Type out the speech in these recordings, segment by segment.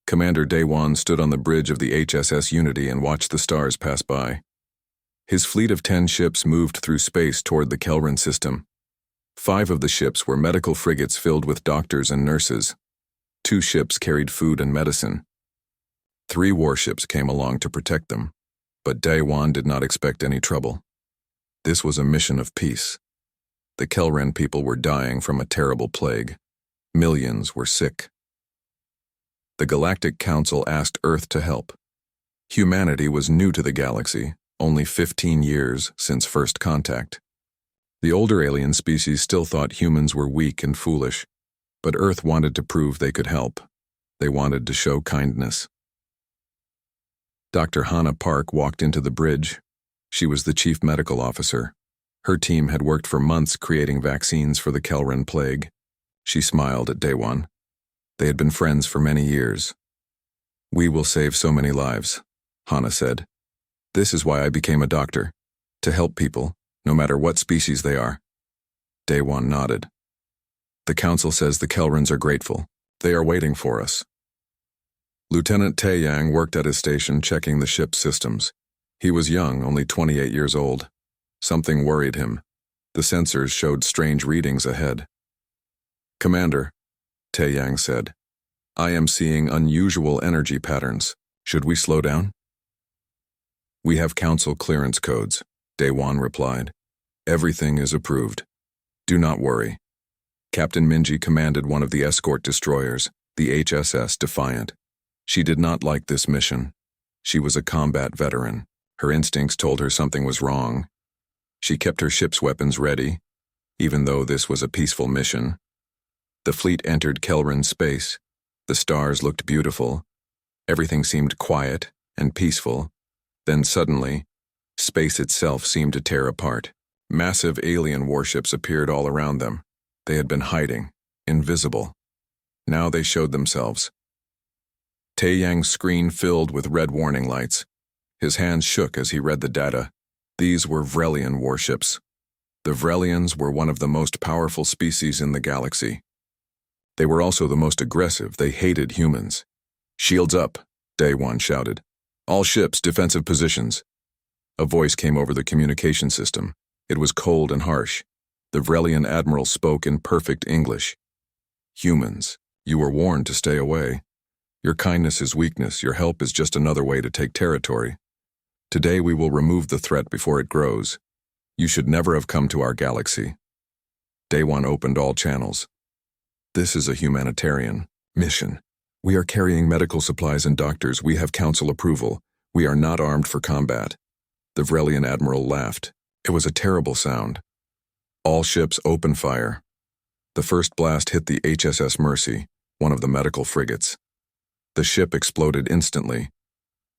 Commander Daewon stood on the bridge of the HSS Unity and watched the stars pass by. His fleet of 10 ships moved through space toward the Kelran system. 5 of the ships were medical frigates filled with doctors and nurses. 2 ships carried food and medicine. 3 warships came along to protect them, but Daewon did not expect any trouble. This was a mission of peace. The Kelran people were dying from a terrible plague. Millions were sick. The Galactic Council asked Earth to help. Humanity was new to the galaxy, only 15 years since first contact. The older alien species still thought humans were weak and foolish, but Earth wanted to prove they could help. They wanted to show kindness. Dr. Hannah Park walked into the bridge. She was the chief medical officer. Her team had worked for months creating vaccines for the Kelran plague. She smiled at Daewon. They had been friends for many years. "We will save so many lives," Hannah said. "This is why I became a doctor, to help people, no matter what species they are." Daewon nodded. "The council says the Kelrans are grateful. They are waiting for us." Lieutenant Taeyang worked at his station checking the ship's systems. He was young, only 28 years old. Something worried him. The sensors showed strange readings ahead. "Commander," Taeyang said, "I am seeing unusual energy patterns. Should we slow down?" "We have council clearance codes," Daewon replied. "Everything is approved. Do not worry." Captain Minji commanded one of the escort destroyers, the HSS Defiant. She did not like this mission. She was a combat veteran. Her instincts told her something was wrong. She kept her ship's weapons ready, even though this was a peaceful mission. The fleet entered Kelran space. The stars looked beautiful. Everything seemed quiet and peaceful. Then suddenly, space itself seemed to tear apart. Massive alien warships appeared all around them. They had been hiding, invisible. Now they showed themselves. Taeyang's screen filled with red warning lights. His hands shook as he read the data. These were Vrelian warships. The Vrelians were one of the most powerful species in the galaxy. They were also the most aggressive. They hated humans. "Shields up," Daewon shouted. "All ships, defensive positions." A voice came over the communication system. It was cold and harsh. The Vrelian admiral spoke in perfect English. "Humans, you were warned to stay away. Your kindness is weakness. Your help is just another way to take territory. Today we will remove the threat before it grows. You should never have come to our galaxy." Daewon opened all channels. "This is a humanitarian mission. We are carrying medical supplies and doctors. We have council approval. We are not armed for combat." The Vrelian admiral laughed. It was a terrible sound. "All ships open fire." The first blast hit the HSS Mercy, one of the medical frigates. The ship exploded instantly.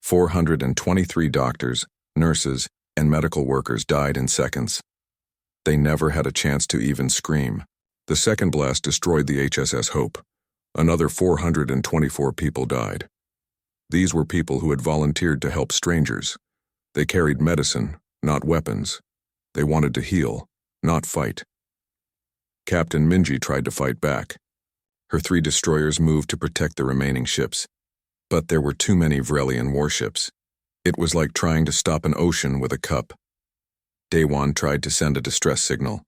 423 doctors, nurses, and medical workers died in seconds. They never had a chance to even scream. The second blast destroyed the HSS Hope. Another 424 people died. These were people who had volunteered to help strangers. They carried medicine, not weapons. They wanted to heal, not fight. Captain Minji tried to fight back. Her 3 destroyers moved to protect the remaining ships. But there were too many Vrelian warships. It was like trying to stop an ocean with a cup. Daewon tried to send a distress signal.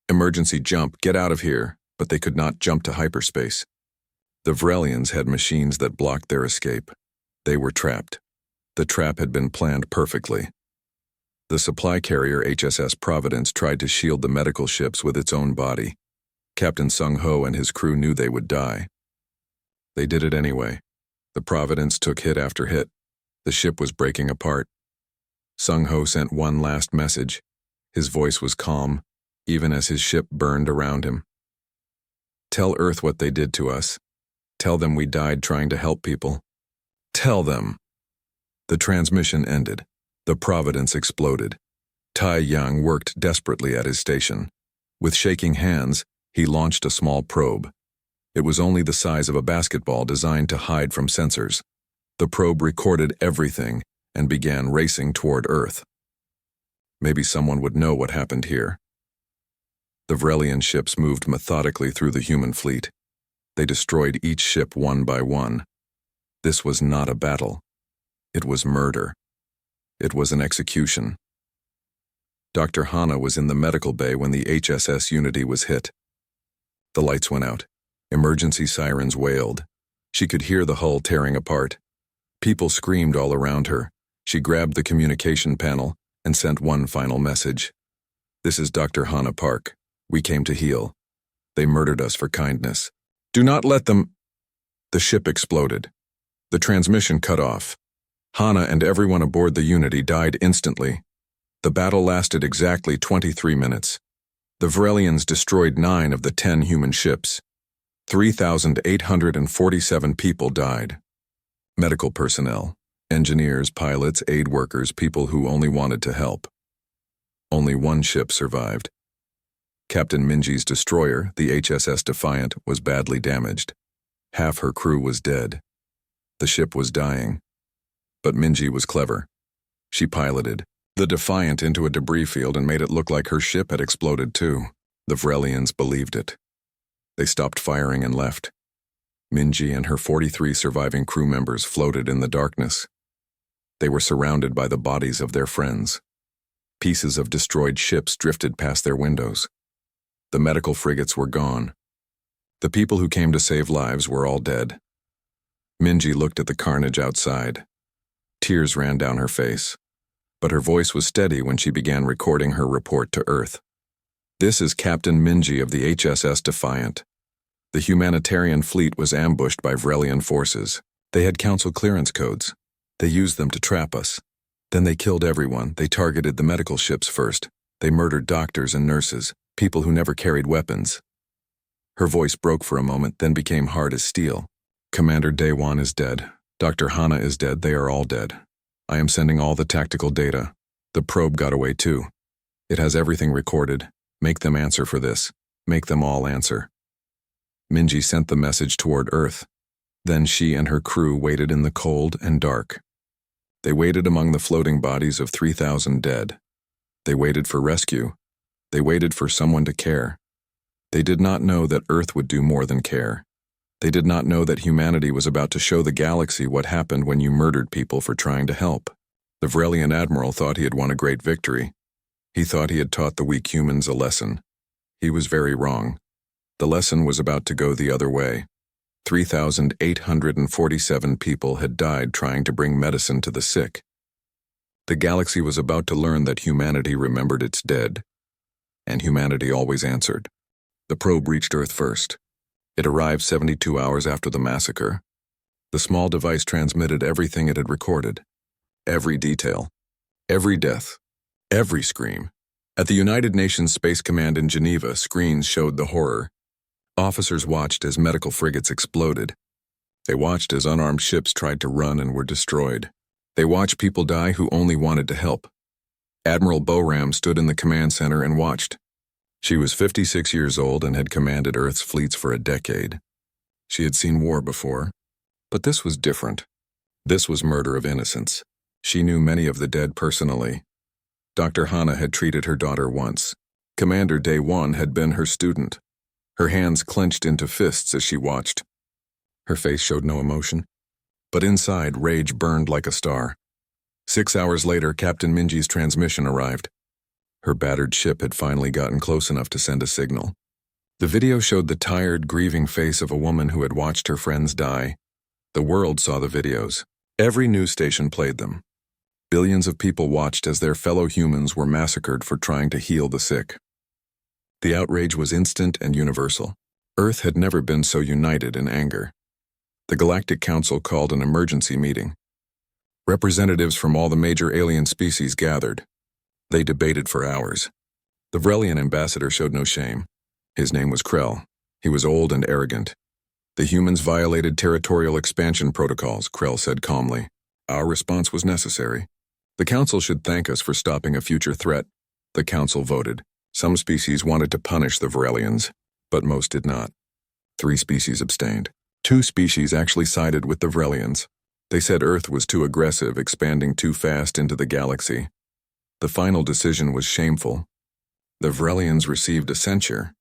"Emergency jump, get out of here," but they could not jump to hyperspace. The Vrelians had machines that blocked their escape. They were trapped. The trap had been planned perfectly. The supply carrier HSS Providence tried to shield the medical ships with its own body. Captain Sung Ho and his crew knew they would die. They did it anyway. The Providence took hit after hit. The ship was breaking apart. Sung Ho sent one last message. His voice was calm, even as his ship burned around him. "Tell Earth what they did to us. Tell them we died trying to help people. Tell them." The transmission ended. The Providence exploded. Taeyang worked desperately at his station. With shaking hands, he launched a small probe. It was only the size of a basketball designed to hide from sensors. The probe recorded everything and began racing toward Earth. Maybe someone would know what happened here. The Vrelian ships moved methodically through the human fleet. They destroyed each ship one by one. This was not a battle. It was murder. It was an execution. Dr. Hana was in the medical bay when the HSS Unity was hit. The lights went out. Emergency sirens wailed. She could hear the hull tearing apart. People screamed all around her. She grabbed the communication panel and sent one final message. "This is Dr. Hana Park. We came to heal. They murdered us for kindness. Do not let them—" The ship exploded. The transmission cut off. Hana and everyone aboard the Unity died instantly. The battle lasted exactly 23 minutes. The Varelians destroyed 9 of the 10 human ships. 3,847 people died. Medical personnel, engineers, pilots, aid workers, people who only wanted to help. Only one ship survived. Captain Minji's destroyer, the HSS Defiant, was badly damaged. Half her crew was dead. The ship was dying. But Minji was clever. She piloted the Defiant into a debris field and made it look like her ship had exploded too. The Varelians believed it. They stopped firing and left. Minji and her 43 surviving crew members floated in the darkness. They were surrounded by the bodies of their friends. Pieces of destroyed ships drifted past their windows. The medical frigates were gone. The people who came to save lives were all dead. Minji looked at the carnage outside. Tears ran down her face, but her voice was steady when she began recording her report to Earth. "This is Captain Minji of the HSS Defiant. The humanitarian fleet was ambushed by Varelian forces. They had council clearance codes. They used them to trap us. Then they killed everyone. They targeted the medical ships first. They murdered doctors and nurses, people who never carried weapons." Her voice broke for a moment, then became hard as steel. "Commander Daewon is dead. Dr. Hana is dead. They are all dead. I am sending all the tactical data. The probe got away too. It has everything recorded. Make them answer for this. Make them all answer." Minji sent the message toward Earth. Then she and her crew waited in the cold and dark. They waited among the floating bodies of 3,000 dead. They waited for rescue. They waited for someone to care. They did not know that Earth would do more than care. They did not know that humanity was about to show the galaxy what happened when you murdered people for trying to help. The Varelian admiral thought he had won a great victory. He thought he had taught the weak humans a lesson. He was very wrong. The lesson was about to go the other way. 3,847 people had died trying to bring medicine to the sick. The galaxy was about to learn that humanity remembered its dead. And humanity always answered. The probe reached Earth first. It arrived 72 hours after the massacre. The small device transmitted everything it had recorded. Every detail. Every death. Every scream. At the United Nations Space Command in Geneva, screens showed the horror. Officers watched as medical frigates exploded. They watched as unarmed ships tried to run and were destroyed. They watched people die who only wanted to help. Admiral Boram stood in the command center and watched. She was 56 years old and had commanded Earth's fleets for a decade. She had seen war before, but this was different. This was murder of innocents. She knew many of the dead personally. Dr. Hana had treated her daughter once. Commander Daewon had been her student. Her hands clenched into fists as she watched. Her face showed no emotion, but inside rage burned like a star. 6 hours later, Captain Minji's transmission arrived. Her battered ship had finally gotten close enough to send a signal. The video showed the tired, grieving face of a woman who had watched her friends die. The world saw the videos. Every news station played them. Billions of people watched as their fellow humans were massacred for trying to heal the sick. The outrage was instant and universal. Earth had never been so united in anger. The Galactic Council called an emergency meeting. Representatives from all the major alien species gathered. They debated for hours. The Varelian ambassador showed no shame. His name was Krell. He was old and arrogant. "The humans violated territorial expansion protocols," Krell said calmly. "Our response was necessary. The Council should thank us for stopping a future threat." The Council voted. Some species wanted to punish the Varelians, but most did not. 3 species abstained. 2 species actually sided with the Varelians. They said Earth was too aggressive, expanding too fast into the galaxy. The final decision was shameful. The Varelians received a censure.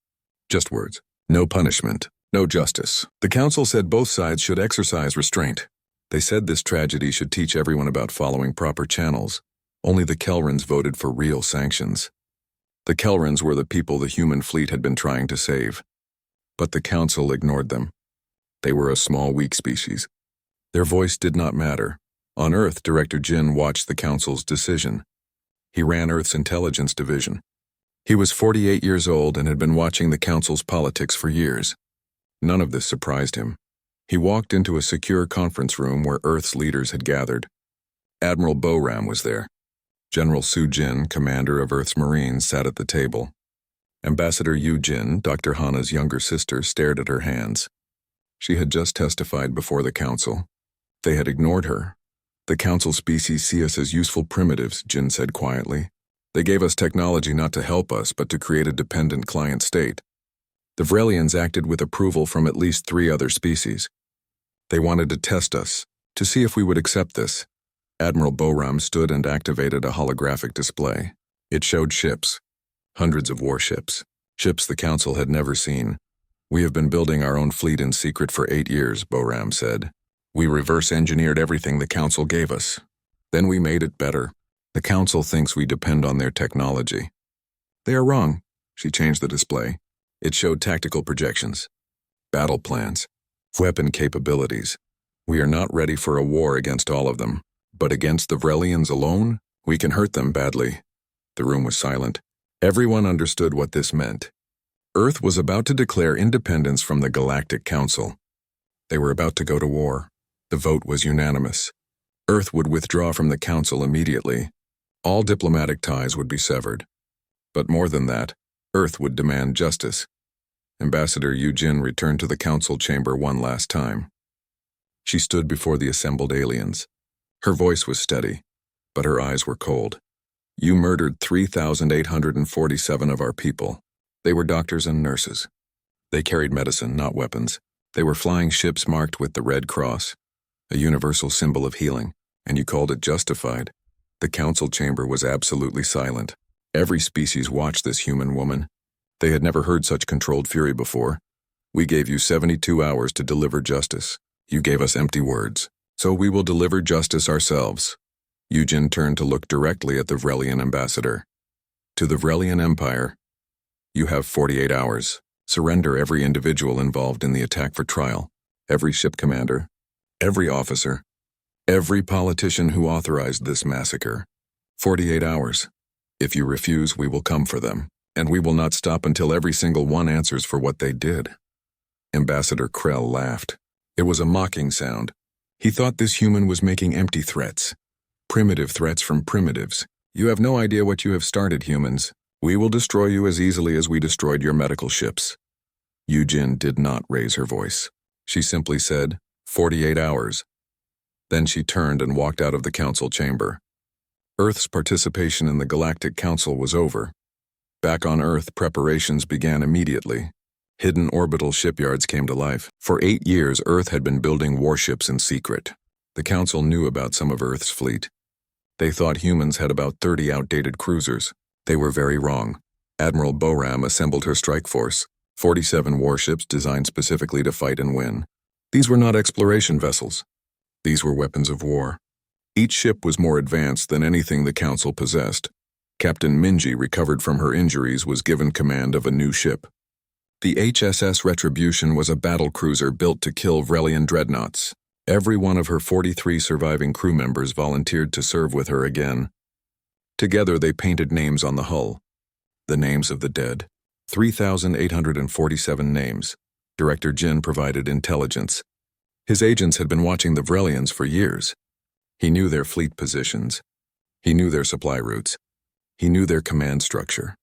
Just words. No punishment. No justice. The Council said both sides should exercise restraint. They said this tragedy should teach everyone about following proper channels. Only the Kelrans voted for real sanctions. The Kelrans were the people the human fleet had been trying to save. But the Council ignored them. They were a small, weak species. Their voice did not matter. On Earth, Director Jin watched the Council's decision. He ran Earth's intelligence division. He was 48 years old and had been watching the Council's politics for years. None of this surprised him. He walked into a secure conference room where Earth's leaders had gathered. Admiral Boram was there. General Su Jin, commander of Earth's Marines, sat at the table. Ambassador Yu Jin, Dr. Hana's younger sister, stared at her hands. She had just testified before the Council. They had ignored her. The Council species see us as useful primitives, Jin said quietly. They gave us technology not to help us, but to create a dependent client state. The Vrelians acted with approval from at least 3 other species. They wanted to test us, to see if we would accept this. Admiral Boram stood and activated a holographic display. It showed ships. Hundreds of warships. Ships the Council had never seen. We have been building our own fleet in secret for 8 years, Boram said. We reverse-engineered everything the Council gave us. Then we made it better. The Council thinks we depend on their technology. They are wrong. She changed the display. It showed tactical projections, battle plans, weapon capabilities. We are not ready for a war against all of them, but against the Vrelians alone, we can hurt them badly. The room was silent. Everyone understood what this meant. Earth was about to declare independence from the Galactic Council. They were about to go to war. The vote was unanimous. Earth would withdraw from the Council immediately. All diplomatic ties would be severed. But more than that, Earth would demand justice. Ambassador Yu Jin returned to the Council chamber one last time. She stood before the assembled aliens. Her voice was steady, but her eyes were cold. You murdered 3,847 of our people. They were doctors and nurses. They carried medicine, not weapons. They were flying ships marked with the Red Cross, a universal symbol of healing, and you called it justified. The Council chamber was absolutely silent. Every species watched this human woman. They had never heard such controlled fury before. We gave you 72 hours to deliver justice. You gave us empty words. So we will deliver justice ourselves. Yu Jin turned to look directly at the Vrelian ambassador. To the Vrelian Empire, you have 48 hours. Surrender every individual involved in the attack for trial. Every ship commander, every officer, every politician who authorized this massacre. 48 hours. If you refuse, we will come for them, and we will not stop until every single one answers for what they did. Ambassador Krell laughed. It was a mocking sound. He thought this human was making empty threats. Primitive threats from primitives. You have no idea what you have started, humans. We will destroy you as easily as we destroyed your medical ships. Yu Jin did not raise her voice. She simply said, 48 hours. Then she turned and walked out of the Council chamber. Earth's participation in the Galactic Council was over. Back on Earth, preparations began immediately. Hidden orbital shipyards came to life. For 8 years, Earth had been building warships in secret. The Council knew about some of Earth's fleet. They thought humans had about 30 outdated cruisers. They were very wrong. Admiral Boram assembled her strike force, 47 warships designed specifically to fight and win. These were not exploration vessels. These were weapons of war. Each ship was more advanced than anything the Council possessed. Captain Minji, recovered from her injuries, was given command of a new ship. The HSS Retribution was a battle cruiser built to kill Vrelian dreadnoughts. Every one of her 43 surviving crew members volunteered to serve with her again. Together they painted names on the hull. The names of the dead. 3,847 names. Director Jin provided intelligence. His agents had been watching the Vrelians for years. He knew their fleet positions. He knew their supply routes. He knew their command structure.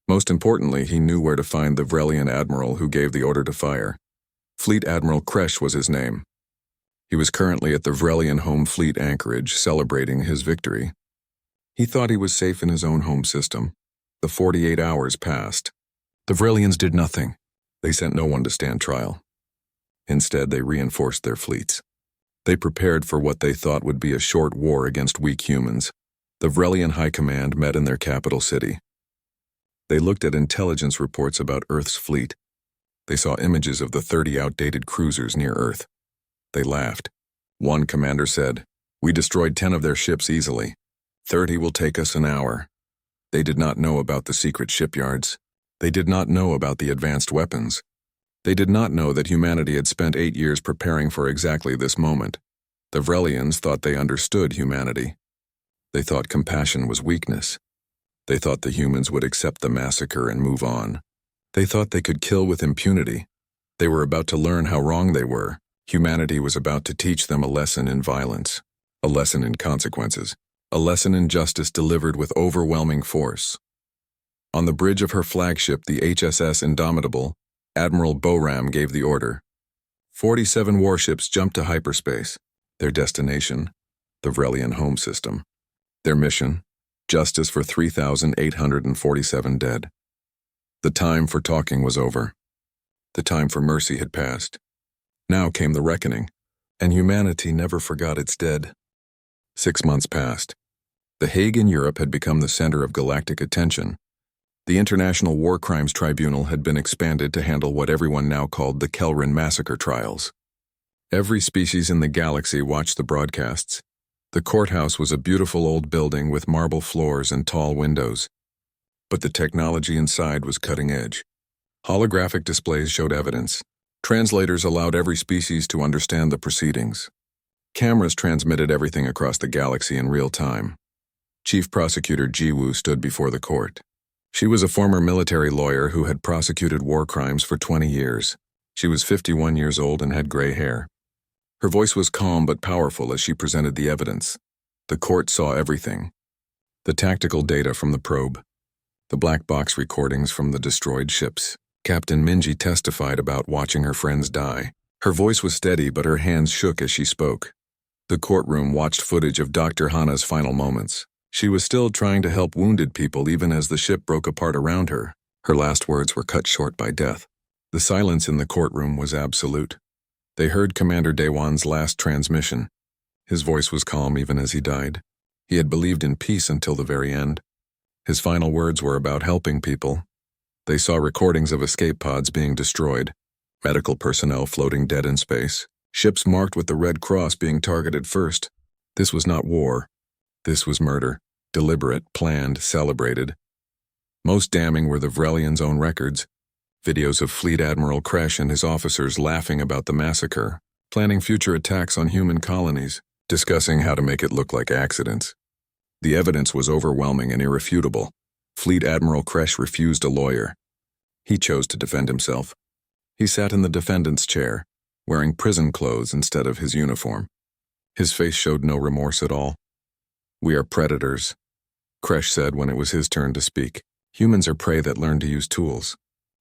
Most importantly, he knew where to find the Vrelian admiral who gave the order to fire. Fleet Admiral Kresh was his name. He was currently at the Vrelian home fleet anchorage celebrating his victory. He thought he was safe in his own home system. The 48 hours passed. The Vrelians did nothing. They sent no one to stand trial. Instead, they reinforced their fleets. They prepared for what they thought would be a short war against weak humans. The Vrelian High Command met in their capital city. They looked at intelligence reports about Earth's fleet. They saw images of the 30 outdated cruisers near Earth. They laughed. One commander said, "We destroyed 10 of their ships easily. 30 will take us an hour." They did not know about the secret shipyards. They did not know about the advanced weapons. They did not know that humanity had spent 8 years preparing for exactly this moment. The Vrelians thought they understood humanity. They thought compassion was weakness. They thought the humans would accept the massacre and move on. They thought they could kill with impunity. They were about to learn how wrong they were. Humanity was about to teach them a lesson in violence, a lesson in consequences, a lesson in justice delivered with overwhelming force. On the bridge of her flagship, the HSS Indomitable, Admiral Boram gave the order. 47 warships jumped to hyperspace. Their destination, the Vrelian home system. Their mission, justice for 3,847 dead. The time for talking was over. The time for mercy had passed. Now came the reckoning, and humanity never forgot its dead. 6 months passed. The Hague in Europe had become the center of galactic attention. The International War Crimes Tribunal had been expanded to handle what everyone now called the Kelran massacre trials. Every species in the galaxy watched the broadcasts. The courthouse was a beautiful old building with marble floors and tall windows. But the technology inside was cutting edge. Holographic displays showed evidence. Translators allowed every species to understand the proceedings. Cameras transmitted everything across the galaxy in real time. Chief Prosecutor Jiwoo stood before the court. She was a former military lawyer who had prosecuted war crimes for 20 years. She was 51 years old and had gray hair. Her voice was calm but powerful as she presented the evidence. The court saw everything. The tactical data from the probe. The black box recordings from the destroyed ships. Captain Minji testified about watching her friends die. Her voice was steady, but her hands shook as she spoke. The courtroom watched footage of Dr. Hana's final moments. She was still trying to help wounded people even as the ship broke apart around her. Her last words were cut short by death. The silence in the courtroom was absolute. They heard Commander Daewon's last transmission. His voice was calm even as he died. He had believed in peace until the very end. His final words were about helping people. They saw recordings of escape pods being destroyed, medical personnel floating dead in space, ships marked with the Red Cross being targeted first. This was not war. This was murder, deliberate, planned, celebrated. Most damning were the Vrelians' own records. Videos of Fleet Admiral Kresh and his officers laughing about the massacre, planning future attacks on human colonies, discussing how to make it look like accidents. The evidence was overwhelming and irrefutable. Fleet Admiral Kresh refused a lawyer. He chose to defend himself. He sat in the defendant's chair, wearing prison clothes instead of his uniform. His face showed no remorse at all. "We are predators," Kresh said when it was his turn to speak. "Humans are prey that learn to use tools.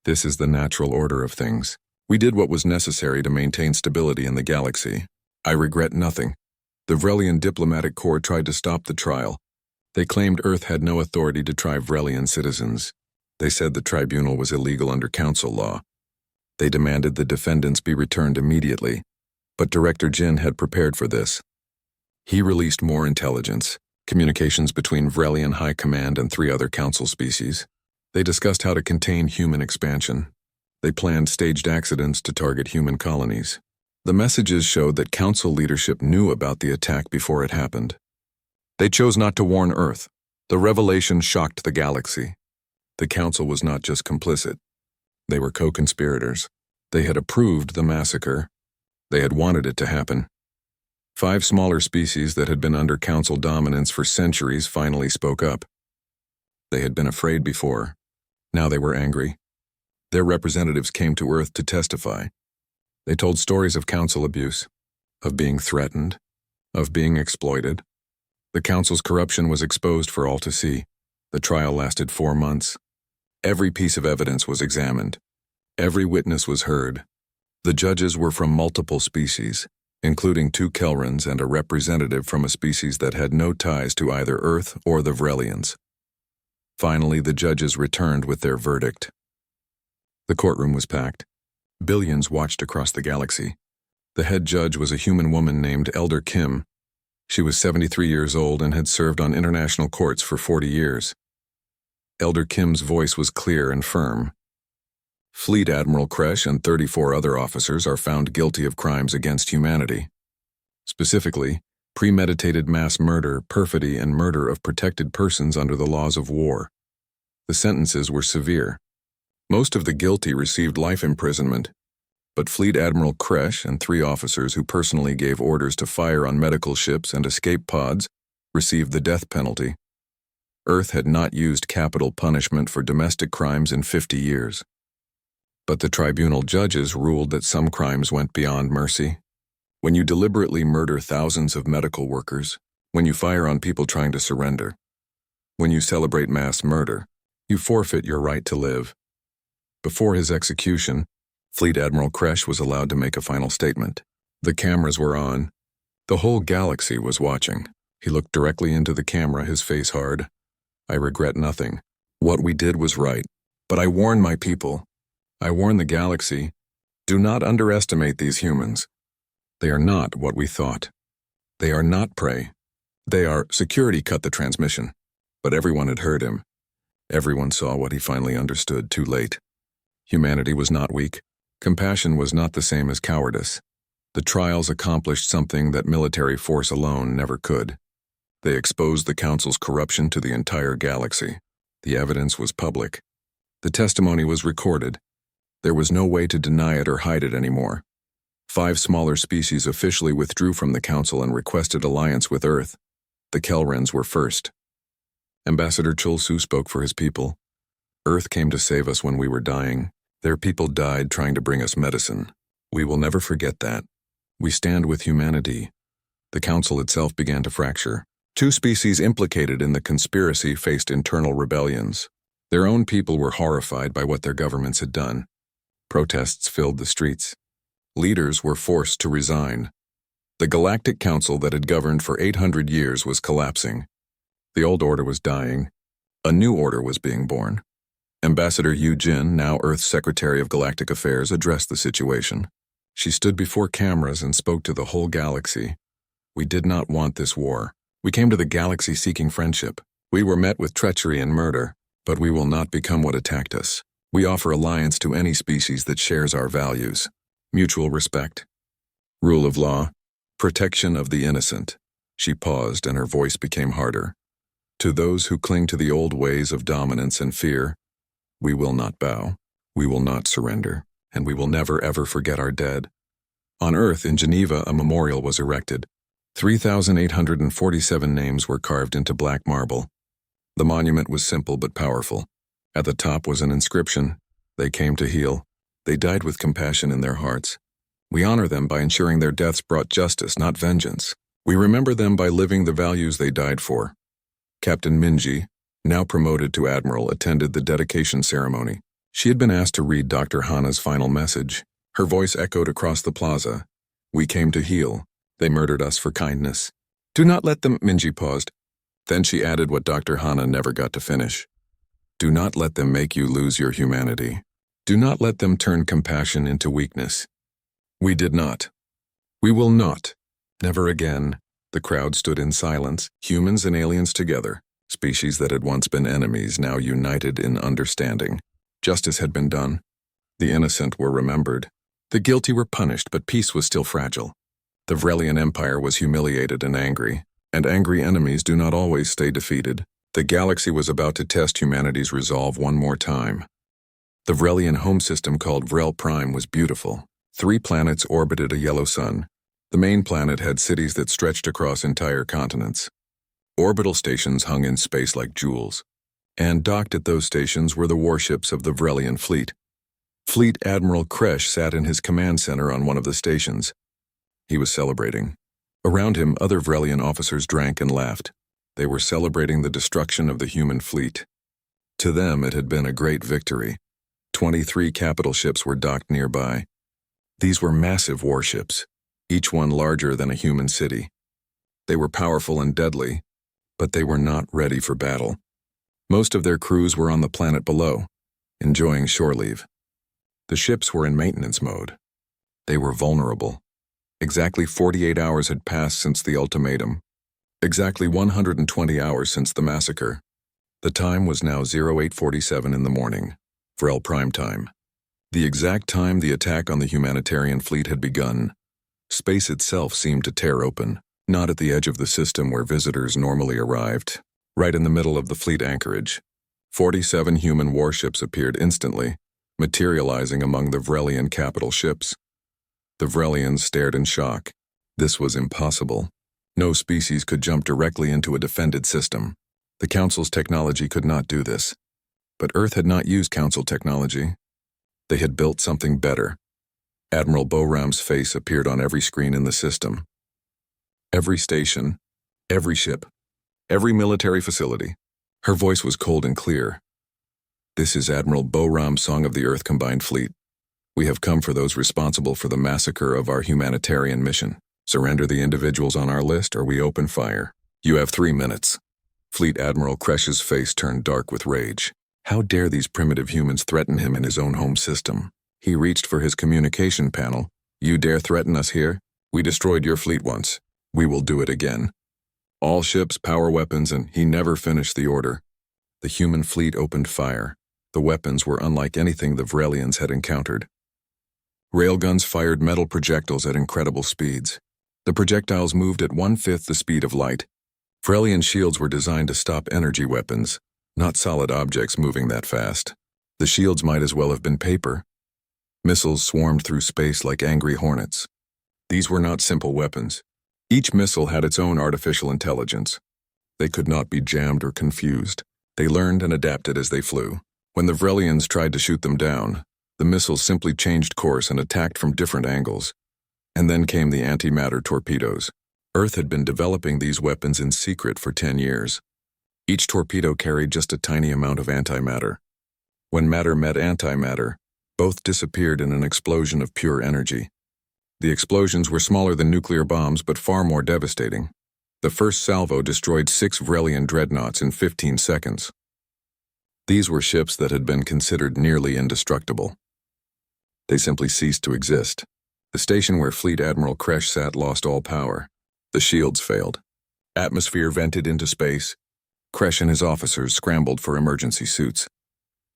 This is the natural order of things. We did what was necessary to maintain stability in the galaxy. I regret nothing." The Vrelian diplomatic corps tried to stop the trial. They claimed Earth had no authority to try Vrelian citizens. They said the tribunal was illegal under council law. They demanded the defendants be returned immediately, but Director Jin had prepared for this. He released more intelligence, communications between Vrelian High Command and 3 other council species. They discussed how to contain human expansion. They planned staged accidents to target human colonies. The messages showed that council leadership knew about the attack before it happened. They chose not to warn Earth. The revelation shocked the galaxy. The council was not just complicit. They were co-conspirators. They had approved the massacre. They had wanted it to happen. 5 smaller species that had been under council dominance for centuries finally spoke up. They had been afraid before. Now they were angry. Their representatives came to Earth to testify. They told stories of council abuse, of being threatened, of being exploited. The council's corruption was exposed for all to see. The trial lasted 4 months. Every piece of evidence was examined. Every witness was heard. The judges were from multiple species, including 2 Kelrans and a representative from a species that had no ties to either Earth or the Vrelians. Finally, the judges returned with their verdict. The courtroom was packed. Billions watched across the galaxy. The head judge was a human woman named Elder Kim. She was 73 years old and had served on international courts for 40 years. Elder Kim's voice was clear and firm. Fleet Admiral Kresh and 34 other officers are found guilty of crimes against humanity. Specifically, premeditated mass murder, perfidy, and murder of protected persons under the laws of war. The sentences were severe. Most of the guilty received life imprisonment, but Fleet Admiral Kresh and 3 officers who personally gave orders to fire on medical ships and escape pods received the death penalty. Earth had not used capital punishment for domestic crimes in 50 years. But the tribunal judges ruled that some crimes went beyond mercy. When you deliberately murder thousands of medical workers, when you fire on people trying to surrender, when you celebrate mass murder, you forfeit your right to live. Before his execution, Fleet Admiral Kresh was allowed to make a final statement. The cameras were on. The whole galaxy was watching. He looked directly into the camera, his face hard. I regret nothing. What we did was right. But I warn my people. I warn the galaxy. Do not underestimate these humans. They are not what we thought. They are not prey. They are. Security cut the transmission. But everyone had heard him. Everyone saw what he finally understood too late. Humanity was not weak. Compassion was not the same as cowardice. The trials accomplished something that military force alone never could. They exposed the Council's corruption to the entire galaxy. The evidence was public. The testimony was recorded. There was no way to deny it or hide it anymore. 5 smaller species officially withdrew from the Council and requested alliance with Earth. The Kelrens were first. Ambassador Chulsu spoke for his people. Earth came to save us when we were dying. Their people died trying to bring us medicine. We will never forget that. We stand with humanity. The Council itself began to fracture. 2 species implicated in the conspiracy faced internal rebellions. Their own people were horrified by what their governments had done. Protests filled the streets. Leaders were forced to resign. The Galactic Council that had governed for 800 years was collapsing. The old order was dying. A new order was being born. Ambassador Yu Jin, now Earth's Secretary of Galactic Affairs, addressed the situation. She stood before cameras and spoke to the whole galaxy. We did not want this war. We came to the galaxy seeking friendship. We were met with treachery and murder, but we will not become what attacked us. We offer alliance to any species that shares our values. Mutual respect. Rule of law. Protection of the innocent. She paused and her voice became harder. To those who cling to the old ways of dominance and fear, we will not bow, we will not surrender, and we will never ever forget our dead. On Earth, in Geneva, a memorial was erected. 3,847 names were carved into black marble. The monument was simple but powerful. At the top was an inscription: "They came to heal. They died with compassion in their hearts. We honor them by ensuring their deaths brought justice, not vengeance. We remember them by living the values they died for." Captain Minji, now promoted to Admiral, attended the dedication ceremony. She had been asked to read Dr. Hana's final message. Her voice echoed across the plaza. "We came to heal. They murdered us for kindness. Do not let them—" Minji paused. Then she added what Dr. Hana never got to finish. "Do not let them make you lose your humanity. Do not let them turn compassion into weakness." We did not. We will not. Never again. The crowd stood in silence, humans and aliens together, species that had once been enemies now united in understanding. Justice had been done. The innocent were remembered. The guilty were punished, but peace was still fragile. The Vrelian Empire was humiliated and angry enemies do not always stay defeated. The galaxy was about to test humanity's resolve one more time. The Vrelian home system called Vrel Prime was beautiful. 3 planets orbited a yellow sun. The main planet had cities that stretched across entire continents. Orbital stations hung in space like jewels. And docked at those stations were the warships of the Vrelian fleet. Fleet Admiral Kresh sat in his command center on one of the stations. He was celebrating. Around him, other Vrelian officers drank and laughed. They were celebrating the destruction of the human fleet. To them, it had been a great victory. 23 capital ships were docked nearby. These were massive warships, each one larger than a human city. They were powerful and deadly, but they were not ready for battle. Most of their crews were on the planet below, enjoying shore leave. The ships were in maintenance mode. They were vulnerable. Exactly 48 hours had passed since the ultimatum. Exactly 120 hours since the massacre. The time was now 0847 in the morning, Vrel prime time. The exact time the attack on the humanitarian fleet had begun. Space itself seemed to tear open, not at the edge of the system where visitors normally arrived. Right in the middle of the fleet anchorage, 47 human warships appeared instantly, materializing among the Vrelian capital ships. The Vrelians stared in shock. This was impossible. No species could jump directly into a defended system. The Council's technology could not do this. But Earth had not used Council technology. They had built something better. Admiral Boram's face appeared on every screen in the system. Every station, every ship, every military facility. Her voice was cold and clear. This is Admiral Boram's Song of the Earth Combined Fleet. We have come for those responsible for the massacre of our humanitarian mission. Surrender the individuals on our list or we open fire. You have 3 minutes. Fleet Admiral Kresh's face turned dark with rage. How dare these primitive humans threaten him in his own home system? He reached for his communication panel. You dare threaten us here? We destroyed your fleet once. We will do it again. All ships, power weapons, and he never finished the order. The human fleet opened fire. The weapons were unlike anything the Vrelians had encountered. Railguns fired metal projectiles at incredible speeds. The projectiles moved at 1/5 the speed of light. Vrelian shields were designed to stop energy weapons, not solid objects moving that fast. The shields might as well have been paper. Missiles swarmed through space like angry hornets. These were not simple weapons. Each missile had its own artificial intelligence. They could not be jammed or confused. They learned and adapted as they flew. When the Vrelians tried to shoot them down, the missiles simply changed course and attacked from different angles. And then came the antimatter torpedoes. Earth had been developing these weapons in secret for 10 years. Each torpedo carried just a tiny amount of antimatter. When matter met antimatter, both disappeared in an explosion of pure energy. The explosions were smaller than nuclear bombs but far more devastating. The first salvo destroyed 6 Vrelian dreadnoughts in 15 seconds. These were ships that had been considered nearly indestructible. They simply ceased to exist. The station where Fleet Admiral Kresh sat lost all power. The shields failed. Atmosphere vented into space. Kresh and his officers scrambled for emergency suits.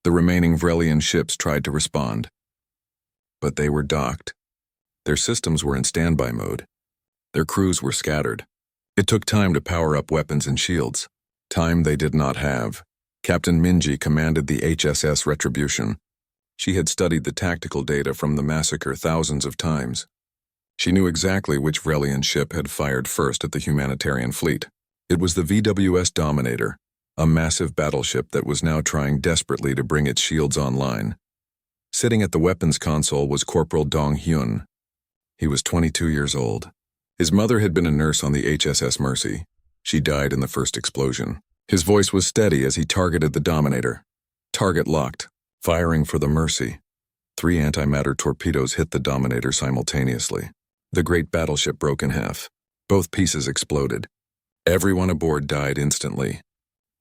The remaining Vrelian ships tried to respond. But they were docked. Their systems were in standby mode. Their crews were scattered. It took time to power up weapons and shields. Time they did not have. Captain Minji commanded the HSS Retribution. She had studied the tactical data from the massacre thousands of times. She knew exactly which Vrelian ship had fired first at the humanitarian fleet. It was the VWS Dominator, a massive battleship that was now trying desperately to bring its shields online. Sitting at the weapons console was Corporal Dong Hyun. He was 22 years old. His mother had been a nurse on the HSS Mercy. She died in the first explosion. His voice was steady as he targeted the Dominator. Target locked. Firing for the Mercy. 3 antimatter torpedoes hit the Dominator simultaneously. The great battleship broke in half. Both pieces exploded. Everyone aboard died instantly.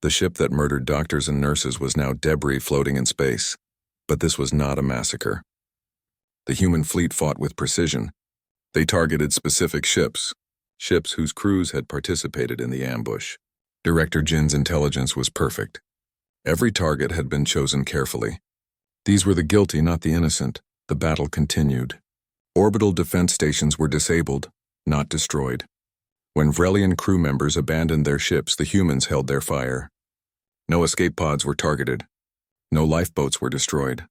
The ship that murdered doctors and nurses was now debris floating in space. But this was not a massacre. The human fleet fought with precision. They targeted specific ships whose crews had participated in the ambush. Director Jin's intelligence was perfect. Every target had been chosen carefully. These were the guilty, not the innocent. The battle continued. Orbital defense stations were disabled, not destroyed. When Vrelian crew members abandoned their ships, the humans held their fire. No escape pods were targeted. No lifeboats were destroyed.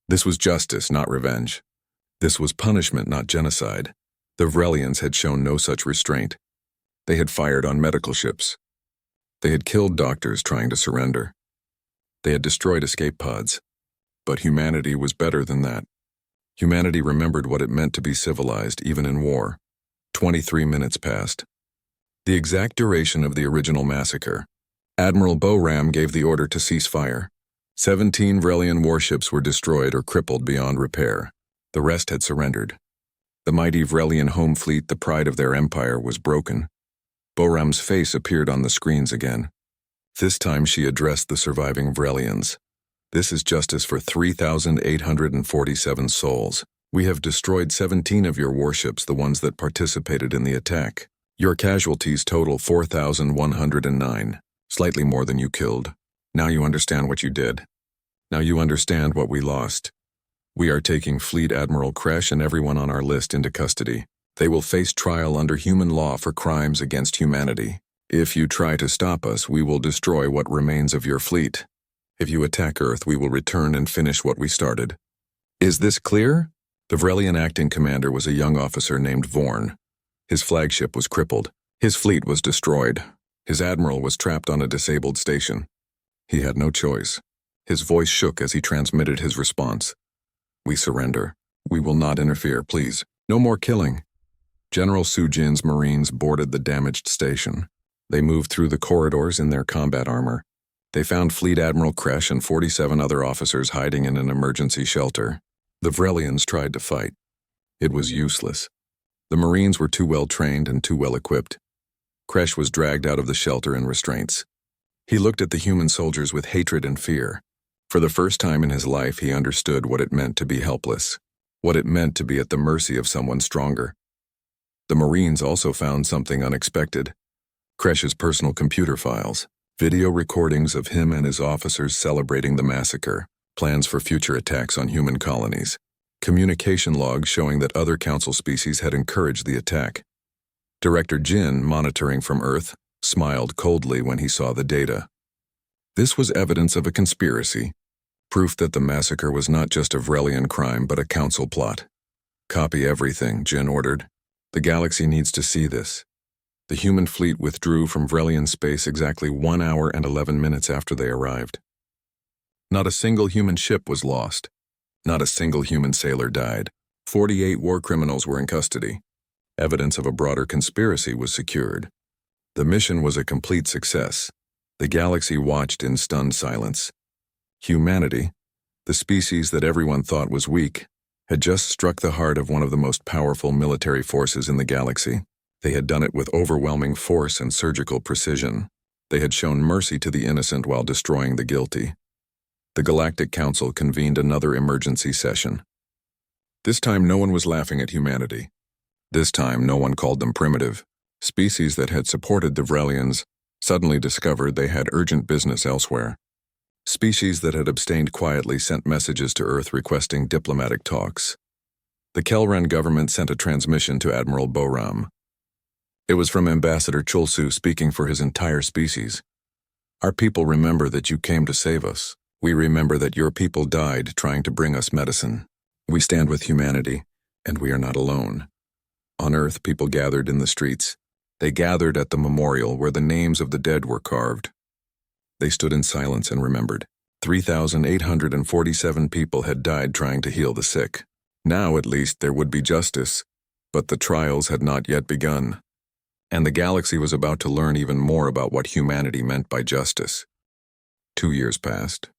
This was justice, not revenge. This was punishment, not genocide. The Vrelians had shown no such restraint. They had fired on medical ships. They had killed doctors trying to surrender. They had destroyed escape pods. But humanity was better than that. Humanity remembered what it meant to be civilized, even in war. 23 minutes passed. The exact duration of the original massacre. Admiral Boram gave the order to cease fire. 17 Vrelian warships were destroyed or crippled beyond repair. The rest had surrendered. The mighty Vrelian home fleet, the pride of their empire, was broken. Boram's face appeared on the screens again. This time she addressed the surviving Vrelians. This is justice for 3,847 souls. We have destroyed 17 of your warships, the ones that participated in the attack. Your casualties total 4,109, slightly more than you killed. Now you understand what you did. Now you understand what we lost. We are taking Fleet Admiral Kresh and everyone on our list into custody. They will face trial under human law for crimes against humanity. If you try to stop us, we will destroy what remains of your fleet. If you attack Earth, we will return and finish what we started. Is this clear? The Vrelian acting commander was a young officer named Vorn. His flagship was crippled. His fleet was destroyed. His admiral was trapped on a disabled station. He had no choice. His voice shook as he transmitted his response. We surrender. We will not interfere, please. No more killing. General Sujin's Marines boarded the damaged station. They moved through the corridors in their combat armor. They found Fleet Admiral Kresh and 47 other officers hiding in an emergency shelter. The Vrelians tried to fight. It was useless. The Marines were too well trained and too well equipped. Kresh was dragged out of the shelter in restraints. He looked at the human soldiers with hatred and fear. For the first time in his life, he understood what it meant to be helpless, what it meant to be at the mercy of someone stronger. The Marines also found something unexpected. Kresh's personal computer files, video recordings of him and his officers celebrating the massacre, plans for future attacks on human colonies, communication logs showing that other Council species had encouraged the attack. Director Jin, monitoring from Earth, smiled coldly when he saw the data. This was evidence of a conspiracy, proof that the massacre was not just a Vrelian crime but a Council plot. Copy everything, Jin ordered. The galaxy needs to see this. The human fleet withdrew from Vrelian space exactly 1 hour and 11 minutes after they arrived. Not a single human ship was lost. Not a single human sailor died. 48 war criminals were in custody. Evidence of a broader conspiracy was secured. The mission was a complete success. The galaxy watched in stunned silence. Humanity, the species that everyone thought was weak, had just struck the heart of one of the most powerful military forces in the galaxy. They had done it with overwhelming force and surgical precision. They had shown mercy to the innocent while destroying the guilty. The Galactic Council convened another emergency session. This time no one was laughing at humanity. This time no one called them primitive. Species that had supported the Vrelians suddenly discovered they had urgent business elsewhere. Species that had abstained quietly sent messages to Earth requesting diplomatic talks. The Kelran government sent a transmission to Admiral Boram. It was from Ambassador Chulsu speaking for his entire species. Our people remember that you came to save us. We remember that your people died trying to bring us medicine. We stand with humanity, and we are not alone. On Earth, people gathered in the streets. They gathered at the memorial where the names of the dead were carved. They stood in silence and remembered. 3,847 people had died trying to heal the sick. Now, at least, there would be justice, but the trials had not yet begun. And the galaxy was about to learn even more about what humanity meant by justice. 2 years passed.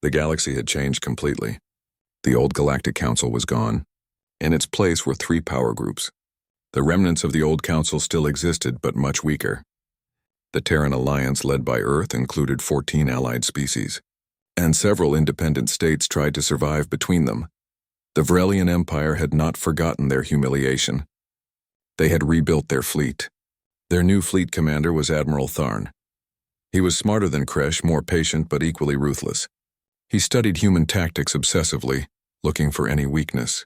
The galaxy had changed completely. The old Galactic Council was gone. In its place were 3 power groups. The remnants of the old council still existed, but much weaker. The Terran alliance led by Earth included 14 allied species, and several independent states tried to survive between them. The Vrelian Empire had not forgotten their humiliation. They had rebuilt their fleet. Their new fleet commander was Admiral Tharn. He was smarter than Kresh, more patient but equally ruthless. He studied human tactics obsessively, looking for any weakness.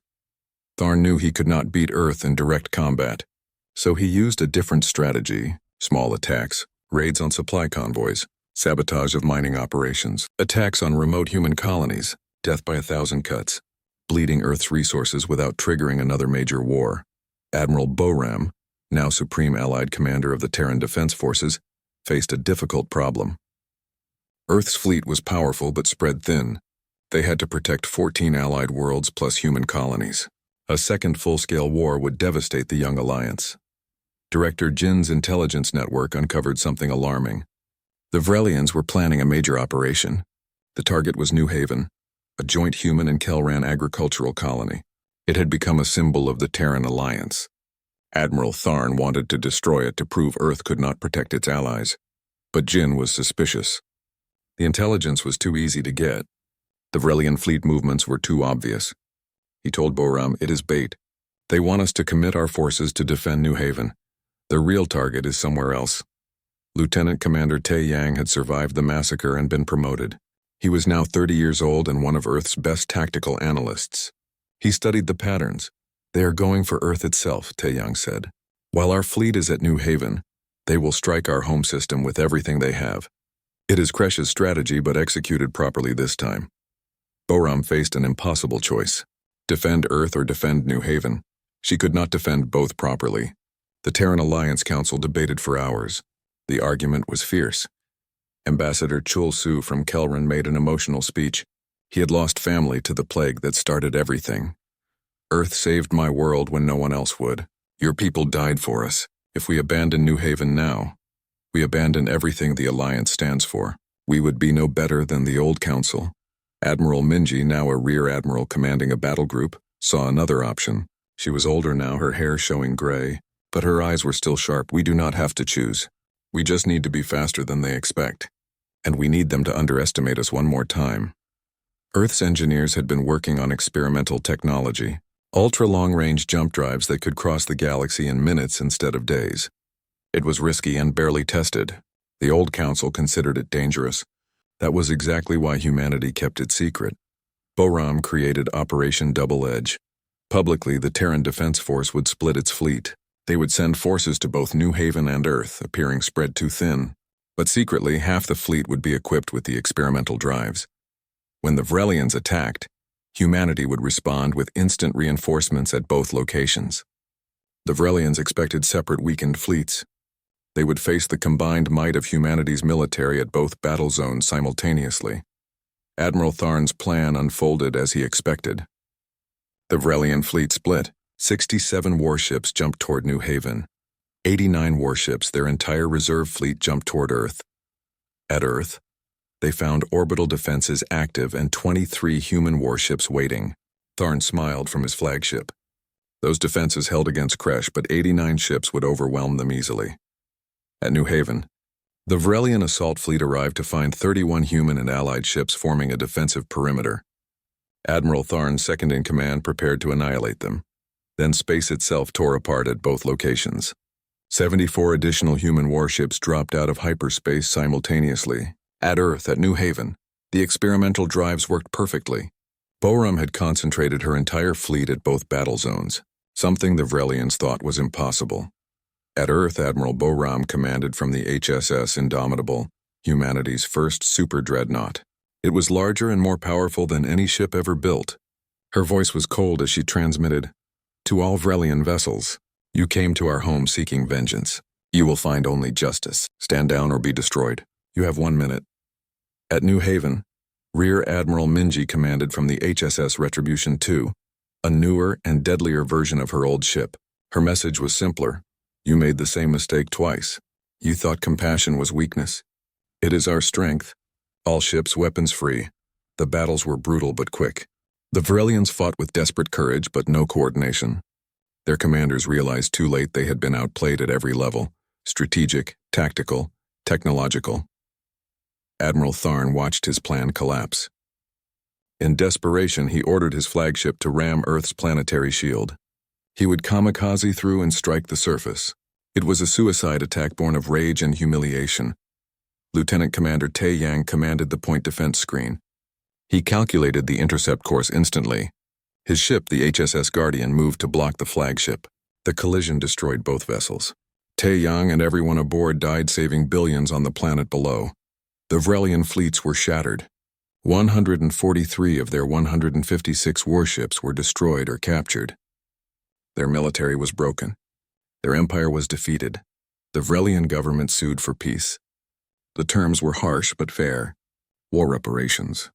Tharn knew he could not beat Earth in direct combat, so he used a different strategy: small attacks, raids on supply convoys, sabotage of mining operations, attacks on remote human colonies, death by 1,000 cuts, bleeding Earth's resources without triggering another major war. Admiral Boram, now Supreme Allied Commander of the Terran Defense Forces, faced a difficult problem. Earth's fleet was powerful but spread thin. They had to protect 14 Allied worlds plus human colonies. A second full-scale war would devastate the young alliance. Director Jin's intelligence network uncovered something alarming. The Vrelians were planning a major operation. The target was New Haven, a joint human and Kelran agricultural colony. It had become a symbol of the Terran alliance. Admiral Tharn wanted to destroy it to prove Earth could not protect its allies. But Jin was suspicious. The intelligence was too easy to get. The Vrelian fleet movements were too obvious. He told Boram, "It is bait. They want us to commit our forces to defend New Haven. The real target is somewhere else." Lieutenant Commander Tae Yang had survived the massacre and been promoted. He was now 30 years old and one of Earth's best tactical analysts. He studied the patterns. They are going for Earth itself, Taeyang said. While our fleet is at New Haven, they will strike our home system with everything they have. It is Kresh's strategy, but executed properly this time. Boram faced an impossible choice. Defend Earth or defend New Haven. She could not defend both properly. The Terran Alliance Council debated for hours. The argument was fierce. Ambassador Chul Su from Kelran made an emotional speech. He had lost family to the plague that started everything. Earth saved my world when no one else would. Your people died for us. If we abandon New Haven now, we abandon everything the Alliance stands for. We would be no better than the old council. Admiral Minji, now a rear admiral commanding a battle group, saw another option. She was older now, her hair showing gray, but her eyes were still sharp. We do not have to choose. We just need to be faster than they expect. And we need them to underestimate us one more time. Earth's engineers had been working on experimental technology, ultra-long-range jump drives that could cross the galaxy in minutes instead of days. It was risky and barely tested. The old council considered it dangerous. That was exactly why humanity kept it secret. Boram created Operation Double Edge. Publicly, the Terran Defense Force would split its fleet. They would send forces to both New Haven and Earth, appearing spread too thin. But secretly, half the fleet would be equipped with the experimental drives. When the Vrelians attacked, humanity would respond with instant reinforcements at both locations. The Vrelians expected separate weakened fleets. They would face the combined might of humanity's military at both battle zones simultaneously. Admiral Tharn's plan unfolded as he expected. The Vrelian fleet split. 67 warships jumped toward New Haven. 89 warships, their entire reserve fleet, jumped toward Earth. At Earth, they found orbital defenses active and 23 human warships waiting. Tharn smiled from his flagship. Those defenses held against Kresh, but 89 ships would overwhelm them easily. At New Haven, the Vrelian assault fleet arrived to find 31 human and allied ships forming a defensive perimeter. Admiral Tharn, second-in-command, prepared to annihilate them. Then space itself tore apart at both locations. 74 additional human warships dropped out of hyperspace simultaneously. At Earth, at New Haven, the experimental drives worked perfectly. Boram had concentrated her entire fleet at both battle zones, something the Vrelians thought was impossible. At Earth, Admiral Boram commanded from the HSS Indomitable, humanity's first super dreadnought. It was larger and more powerful than any ship ever built. Her voice was cold as she transmitted, "To all Vrelian vessels, you came to our home seeking vengeance. You will find only justice. Stand down or be destroyed. You have 1 minute." At New Haven, Rear Admiral Minji commanded from the HSS Retribution 2, a newer and deadlier version of her old ship. Her message was simpler. You made the same mistake twice. You thought compassion was weakness. It is our strength. All ships weapons free. The battles were brutal but quick. The Vrelians fought with desperate courage but no coordination. Their commanders realized too late they had been outplayed at every level: strategic, tactical, technological. Admiral Tharn watched his plan collapse. In desperation, he ordered his flagship to ram Earth's planetary shield. He would kamikaze through and strike the surface. It was a suicide attack born of rage and humiliation. Lieutenant Commander Taeyang commanded the point defense screen. He calculated the intercept course instantly. His ship, the HSS Guardian, moved to block the flagship. The collision destroyed both vessels. Taeyang and everyone aboard died, saving billions on the planet below. The Vrelian fleets were shattered. 143 of their 156 warships were destroyed or captured. Their military was broken. Their empire was defeated. The Vrelian government sued for peace. The terms were harsh but fair. War reparations.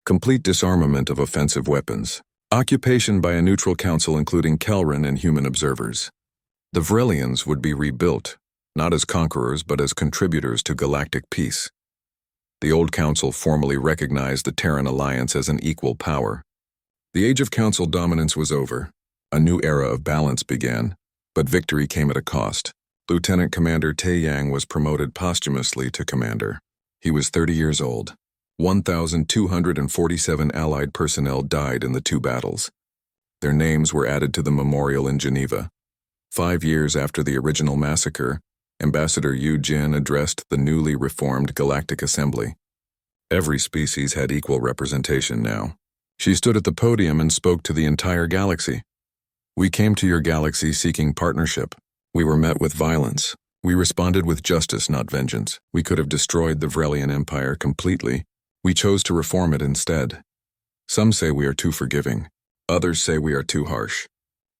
Complete disarmament of offensive weapons. Occupation by a neutral council including Kelran and human observers. The Vrelians would be rebuilt, not as conquerors but as contributors to galactic peace. The old council formally recognized the Terran Alliance as an equal power. The age of council dominance was over. A new era of balance began, but victory came at a cost. Lieutenant Commander Taeyang was promoted posthumously to commander. He was 30 years old. 1,247 Allied personnel died in the two battles. Their names were added to the memorial in Geneva. 5 years after the original massacre, Ambassador Yu Jin addressed the newly reformed Galactic Assembly. Every species had equal representation now. She stood at the podium and spoke to the entire galaxy. We came to your galaxy seeking partnership. We were met with violence. We responded with justice, not vengeance. We could have destroyed the Vrelian Empire completely. We chose to reform it instead. Some say we are too forgiving. Others say we are too harsh.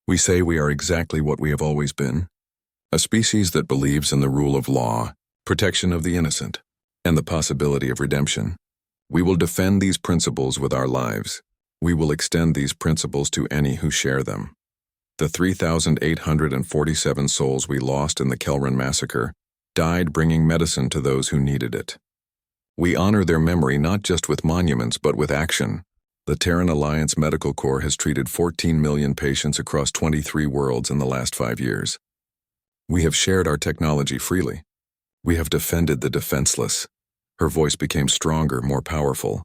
We say we are exactly what we have always been. A species that believes in the rule of law, protection of the innocent, and the possibility of redemption. We will defend these principles with our lives. We will extend these principles to any who share them. The 3,847 souls we lost in the Kelran massacre died bringing medicine to those who needed it. We honor their memory not just with monuments but with action. The Terran Alliance Medical Corps has treated 14 million patients across 23 worlds in the last 5 years. We have shared our technology freely. We have defended the defenseless. Her voice became stronger, more powerful.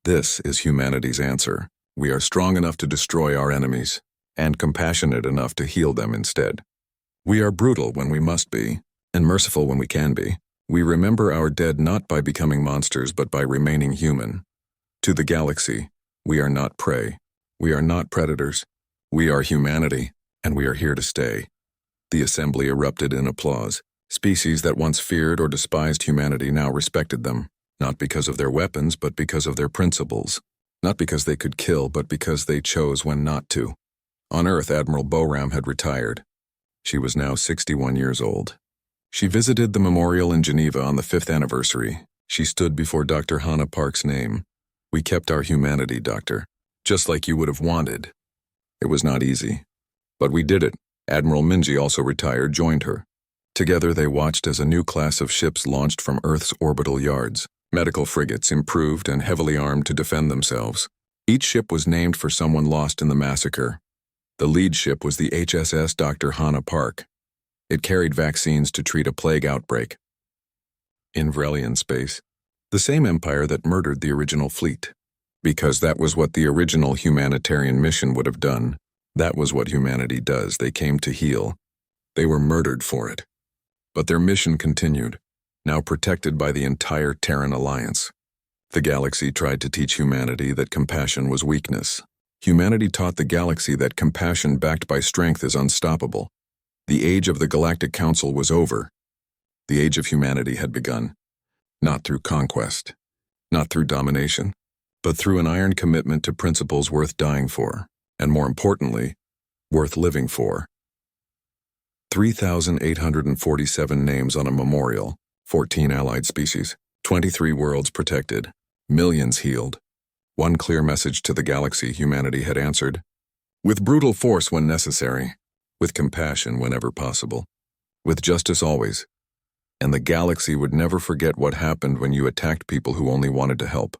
This is humanity's answer. We are strong enough to destroy our enemies, and compassionate enough to heal them instead. We are brutal when we must be, and merciful when we can be. We remember our dead not by becoming monsters but by remaining human. To the galaxy, we are not prey. We are not predators. We are humanity, and we are here to stay. The assembly erupted in applause. Species that once feared or despised humanity now respected them, not because of their weapons but because of their principles. Not because they could kill but because they chose when not to. On Earth, Admiral Boram had retired. She was now 61 years old. She visited the memorial in Geneva on the 5th anniversary. She stood before Dr. Hannah Park's name. We kept our humanity, Doctor, just like you would have wanted. It was not easy, but we did it. Admiral Minji, also retired, joined her. Together they watched as a new class of ships launched from Earth's orbital yards. Medical frigates, improved and heavily armed to defend themselves. Each ship was named for someone lost in the massacre. The lead ship was the HSS Dr. Hannah Park. It carried vaccines to treat a plague outbreak. In Vrelian space, the same empire that murdered the original fleet. Because that was what the original humanitarian mission would have done. That was what humanity does. They came to heal. They were murdered for it. But their mission continued, now protected by the entire Terran Alliance. The galaxy tried to teach humanity that compassion was weakness. Humanity taught the galaxy that compassion backed by strength is unstoppable. The age of the Galactic Council was over. The age of humanity had begun. Not through conquest, not through domination, but through an iron commitment to principles worth dying for, and more importantly, worth living for. 3,847 names on a memorial, 14 allied species, 23 worlds protected, millions healed. One clear message to the galaxy: humanity had answered. With brutal force when necessary, with compassion whenever possible, with justice always. And the galaxy would never forget what happened when you attacked people who only wanted to help.